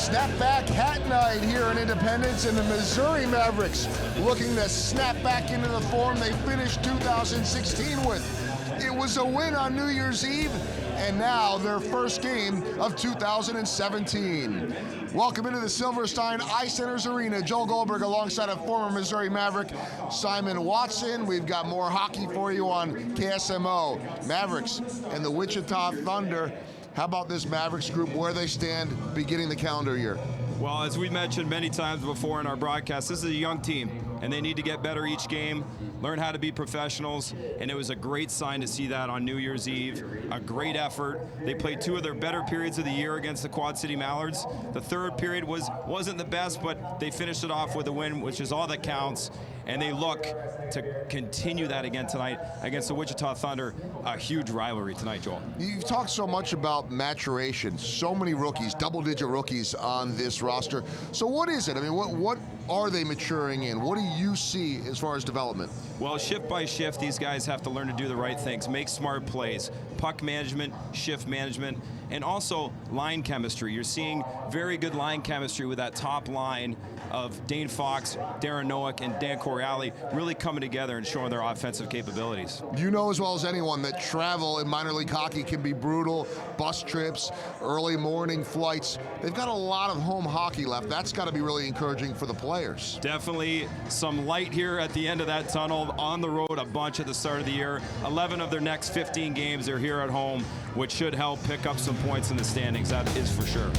Snapback hat night here in Independence, and the Missouri Mavericks looking to snap back into the form they finished 2016 with. It was a win on New Year's Eve, and now their first game of 2017. Welcome into the Silverstein Ice Centers Arena. Joel Goldberg alongside a former Missouri Maverick, Simon Watson. We've got more hockey for you on KSMO. Mavericks and the Wichita Thunder. How about this Mavericks group, where they stand beginning the calendar year? Well, as we mentioned many times before in our broadcast, this is a young team, and they need to get better each game, learn how to be professionals, and it was a great sign to see that on New Year's Eve. A great effort. They played two of their better periods of the year against the Quad City Mallards. The third period wasn't the best, but they finished it off with a win, which is all that counts, and they look to continue that again tonight against the Wichita Thunder. A huge rivalry tonight, Joel. You've talked so much about maturation. So many rookies, double-digit rookies on this roster. So what is it? I mean, what are they maturing in? What do you see as far as development? Well, shift by shift, these guys have to learn to do the right things, make smart plays, puck management, shift management, and also line chemistry. You're seeing very good line chemistry with that top line of Dane Fox, Darren Noack, and Dan Correale really coming together and showing their offensive capabilities. You know as well as anyone that travel in minor league hockey can be brutal. Bus trips, early morning flights. They've got a lot of home hockey left. That's got to be really encouraging for the players. Definitely some light here at the end of that tunnel. On the road a bunch at the start of the year. 11 of their next 15 games are here at home, which should help pick up some points in the standings. That is for sure.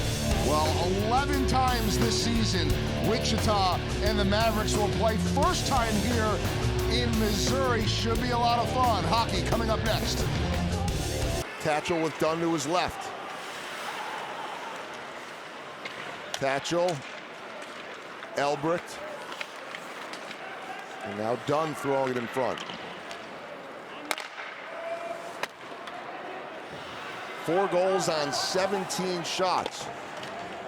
Well, 11 times this season, Wichita and the Mavericks will play. First time here in Missouri. Should be a lot of fun. Hockey coming up next. Tatchell with Dunn to his left. Tatchell, Elbricht, and now Dunn throwing it in front. 4 goals on 17 shots.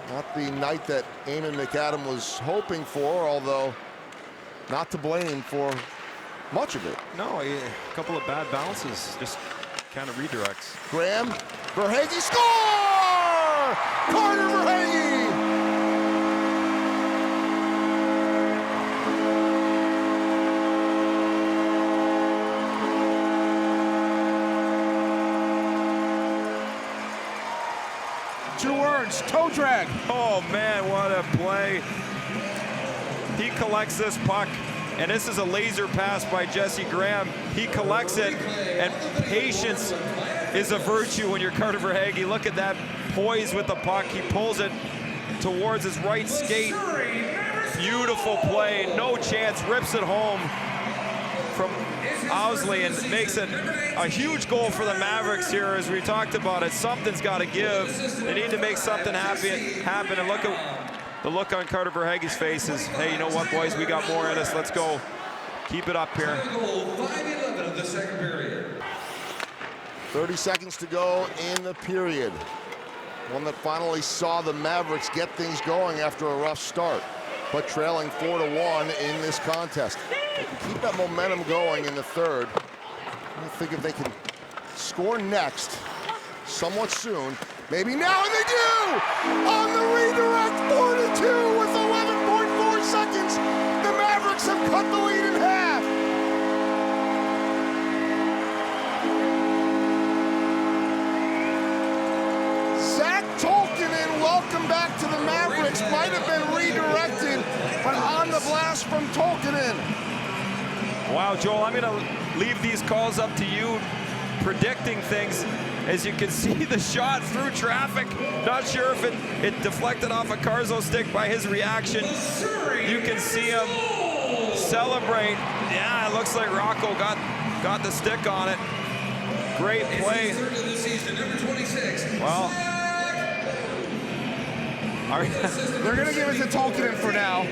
Not the night that Eamon McAdam was hoping for, although not to blame for much of it. No, a couple of bad bounces, just kind of redirects. Graham, Verhaeghe, score! Carter Verhaeghe! Two words, toe drag. Oh man, what a play. He collects this puck, and this is a laser pass by Jesse Graham. He collects it, and patience is a virtue when you're Carter Verhaeghe. Look at that poise with the puck. He pulls it towards his right skate. Beautiful play, no chance, rips it home from Owsley and makes it a huge goal for the Mavericks here. As we talked about it, something's got to give. They need to make something happen. And look at the look on Carter Verhaeghe's face is, hey, you know what, boys, we got more in us. Let's go. Keep it up here. 5:11 of the second period. 30 seconds to go in the period. One that finally saw the Mavericks get things going after a rough start, but trailing 4-1 in this contest. They can keep that momentum going in the third. I think if they can score next, somewhat soon, maybe now, and they do! On the redirect, 4-2 with 11.4 seconds. The Mavericks have cut the lead in half. Zach Tolkinen, welcome back to the Mavericks. Might have been redirected, but on the blast from Tolkinen. Wow, Joel, I'm gonna leave these calls up to you, predicting things. As you can see, the shot through traffic. Not sure if it deflected off a Carzo's stick by his reaction. You can see him celebrate. Yeah, it looks like Rocco got the stick on it. Great play. Well, they're gonna give it to Tolkinen for now.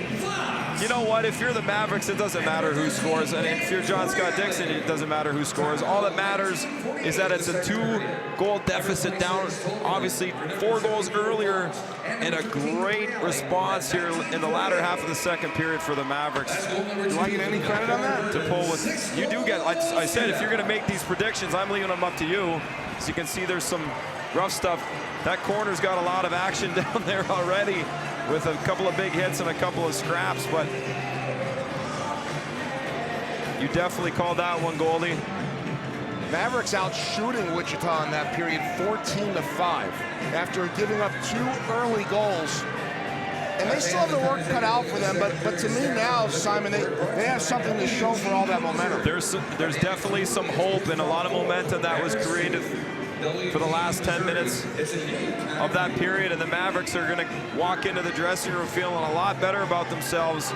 You know what? If you're the Mavericks, it doesn't matter who scores. And if you're John Scott Dixon, it doesn't matter who scores. All that matters is that it's a 2-goal deficit down. Obviously, 4 goals earlier, and a great response here in the latter half of the second period for the Mavericks. Do I get any credit on that? To pull with, you do get, like I said, if you're going to make these predictions, I'm leaving them up to you. As you can see, there's some rough stuff. That corner's got a lot of action down there already with a couple of big hits and a couple of scraps, but you definitely called that one, Goldie. Mavericks out shooting Wichita in that period 14-5 after giving up 2 early goals. And they still have the work cut out for them, but to me now, Simon, they have something to show for all that momentum. There's definitely some hope and a lot of momentum that was created for the last 10 minutes of that period, and the Mavericks are going to walk into the dressing room feeling a lot better about themselves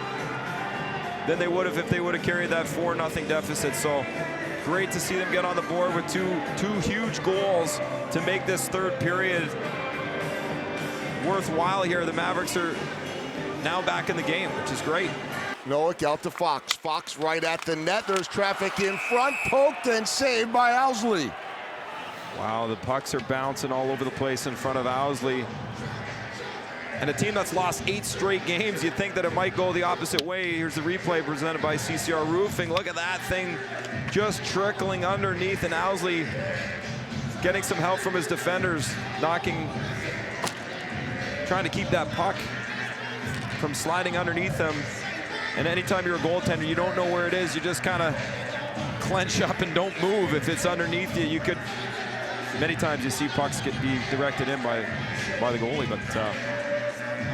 than they would have if they would have carried that 4-0 deficit. So great to see them get on the board with two huge goals to make this third period worthwhile here. The Mavericks are now back in the game, which is great. Nowick out to Fox. Fox right at the net. There's traffic in front, poked and saved by Owsley. Wow, the pucks are bouncing all over the place in front of Owsley. And a team that's lost 8 straight games, you'd think that it might go the opposite way. Here's the replay presented by CCR Roofing. Look at that thing just trickling underneath, and Owsley getting some help from his defenders, trying to keep that puck from sliding underneath them. And anytime you're a goaltender, you don't know where it is. You just kind of clench up and don't move. If it's underneath you, you could, many times you see pucks be directed in by the goalie, but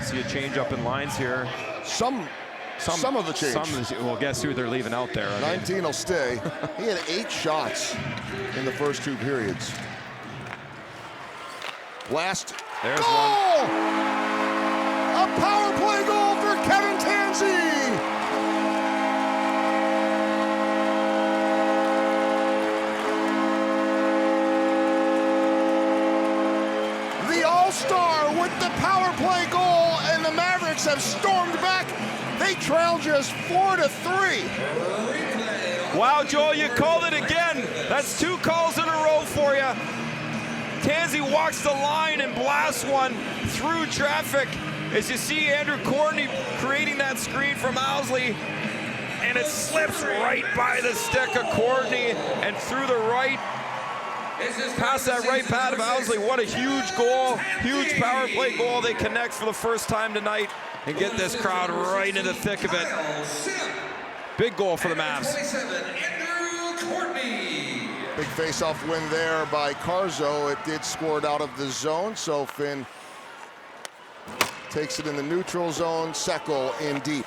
see a change up in lines here. Some of the change. Well, guess who they're leaving out there? 19 will stay. He had 8 shots in the first 2 periods. There's goal! one. A power play goal for Kevin Tansey. The All-Star with the power play goal, and the Mavericks have stormed back. They trail just 4-3. Wow, Joel, you called it again. That's 2 calls in a row for you. Tansey walks the line and blasts one through traffic. As you see Andrew Courtney creating that screen from Owsley, and it slips right by the stick of Courtney and through the right, past that right pad of Owsley. What a huge goal, huge power play goal. They connect for the first time tonight and get this crowd right in the thick of it. Big goal for the Mavs. Big face-off win there by Carzo. It did score it out of the zone, so Finn takes it in the neutral zone. Seckel in deep.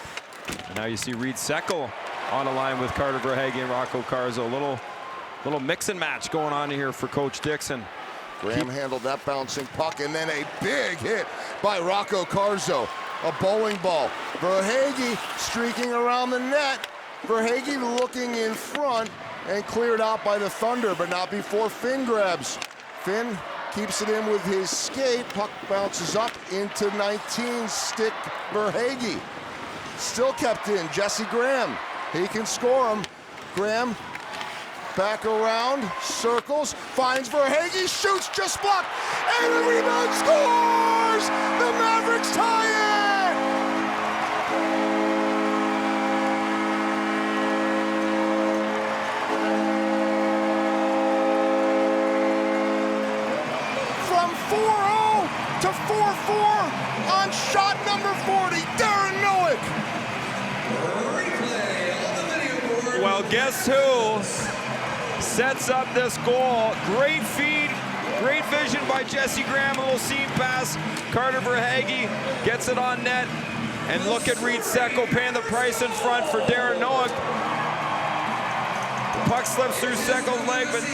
And now you see Reed Seckel on a line with Carter Verhaeghe and Rocco Carzo. Little mix and match going on here for Coach Dixon. Graham handled that bouncing puck, and then a big hit by Rocco Carzo. A bowling ball. Verhaeghe streaking around the net. Verhaeghe looking in front and cleared out by the Thunder, but not before Finn grabs. Finn keeps it in with his skate. Puck bounces up into 19. Stick Verhaeghe. Still kept in. Jesse Graham. He can score him. Graham back around, circles, finds Verhaeghe, shoots, just blocked, and the rebound scores! The Mavericks tie it! From 4-0 to 4-4 on shot number 40, Darren Nowick. Well, guess who sets up this goal? Great feed, great vision by Jesse Graham, a little seam pass. Carter Verhaeghe gets it on net, and look at Reed Seckel paying the price in front for Darren Nowick. The puck slips through Seckel's leg, but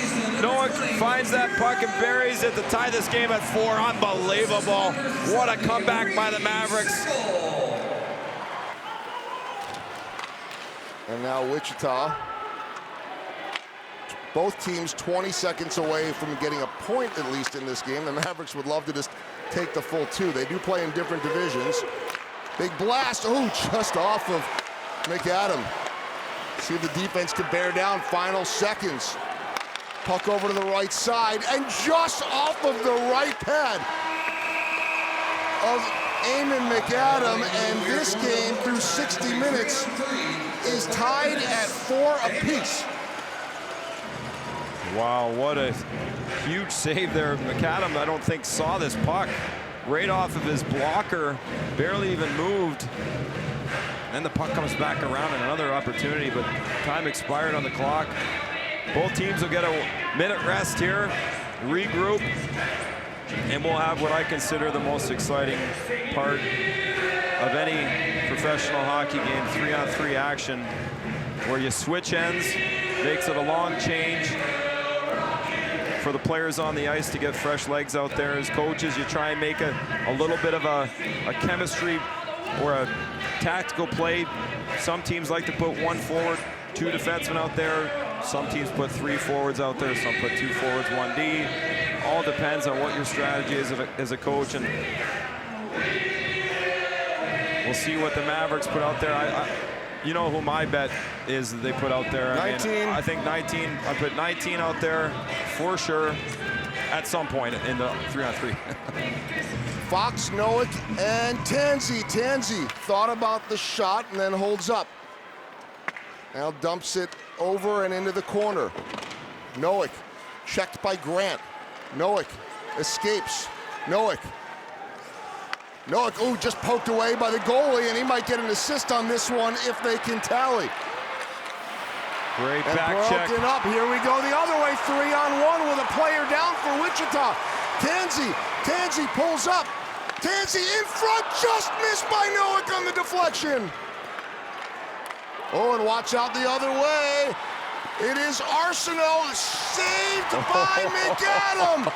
Nowick finds that puck and buries it to tie this game at 4. Unbelievable. What a comeback by the Mavericks. And now Wichita. Both teams 20 seconds away from getting a point at least in this game. The Mavericks would love to just take the full 2. They do play in different divisions. Big blast, just off of McAdam. See if the defense can bear down. Final seconds. Puck over to the right side, and just off of the right pad of Eamon McAdam, and this game through 60 minutes is tied at 4 apiece. Wow, what a huge save there. McAdam, I don't think, saw this puck right off of his blocker, barely even moved. Then the puck comes back around and another opportunity, but time expired on the clock. Both teams will get a minute rest here, regroup, and we'll have what I consider the most exciting part of any professional hockey game, 3-on-3 action, where you switch ends, makes it a long change for the players on the ice to get fresh legs out there. As coaches, you try and make a little bit of a chemistry or a tactical play. Some teams like to put one forward, two defensemen out there. Some teams put three forwards out there. Some put two forwards, one D. All depends on what your strategy is as a coach. And we'll see what the Mavericks put out there. You know who my bet is that they put out there? 19. I think 19. I put 19 out there for sure at some point in the 3-on-3. Fox, Nowick, and Tansey. Tansey thought about the shot and then holds up. Now dumps it over and into the corner. Nowick checked by Grant. Nowick escapes. Nowick, ooh, just poked away by the goalie, and he might get an assist on this one if they can tally. Great and back check. Broken up. Here we go the other way, 3-on-1 with a player down for Wichita. Tansey pulls up. Tansey in front, just missed by Nowick on the deflection. Oh, and watch out the other way. It is Arsenault, saved by McAdam.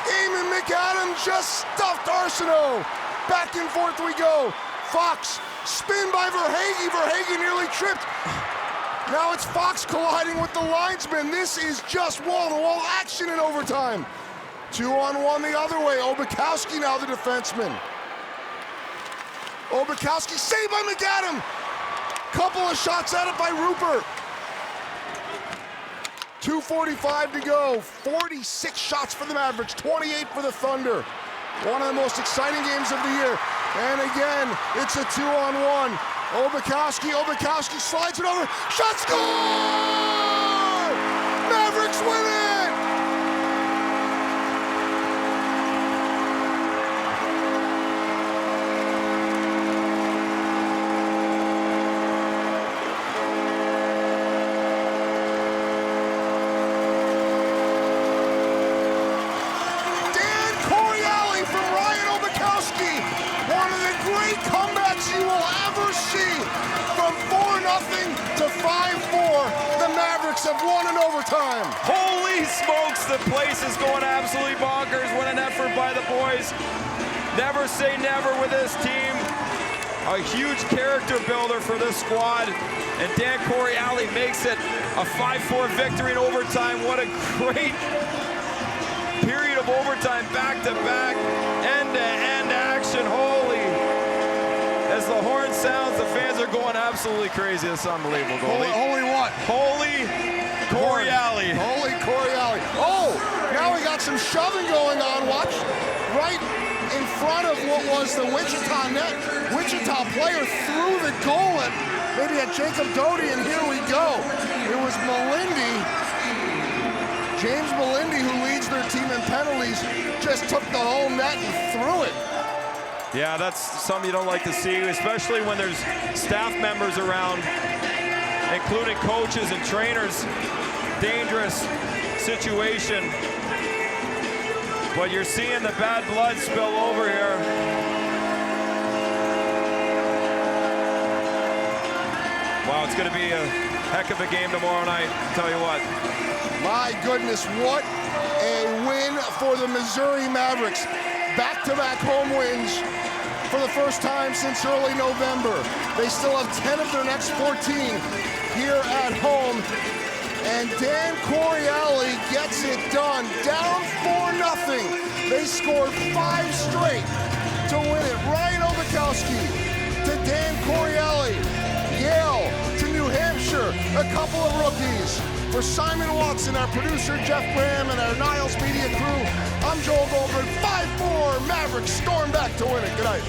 Eamon McAdam just stuffed Arsenault. Back and forth we go. Fox, spin by Verhaeghe. Verhaeghe nearly tripped. Now it's Fox colliding with the linesman. This is just wall-to-wall action in overtime. 2-on-1 the other way. Obukowski now the defenseman. Obukowski saved by McAdam. Couple of shots at it by Rupert. 2:45 to go. 46 shots for the Mavericks, 28 for the Thunder. One of the most exciting games of the year. And again, it's a 2-on-1. Obukowski slides it over. Shot, score! Mavericks win it! Comebacks you will ever see. From 4-0 to 5-4, the Mavericks have won in overtime. Holy smokes, the place is going absolutely bonkers. What an effort by the boys. Never say never with this team. A huge character builder for this squad. And Dan Coriali makes it a 5-4 victory in overtime. What a great period of overtime, back-to-back, end-to-end action. Holy. As the horn sounds, the fans are going absolutely crazy. It's unbelievable. Holy what? Holy Coriali. Holy Coriali. Oh, now we got some shoving going on. Watch, right in front of what was the Wichita net. Wichita player threw the goal at maybe at Jacob Doty, and here we go. It was Melindy. James Melindy, who leads their team in penalties, just took the whole net and threw it. Yeah, that's something you don't like to see, especially when there's staff members around, including coaches and trainers. Dangerous situation. But you're seeing the bad blood spill over here. Wow, it's going to be a heck of a game tomorrow night, I'll tell you what. My goodness, what a win for the Missouri Mavericks. Back-to-back home wins for the first time since early November. They still have 10 of their next 14 here at home. And Dan Coriali gets it done. Down 4-0. They scored 5 straight to win it. Ryan Obukowski to Dan Coriali. Yale to New Hampshire. A couple of rookies. For Simon Watson, our producer Jeff Graham, and our Niles Media crew, I'm Joel Goldberg. 5-4 Mavericks storm back to win it. Good night.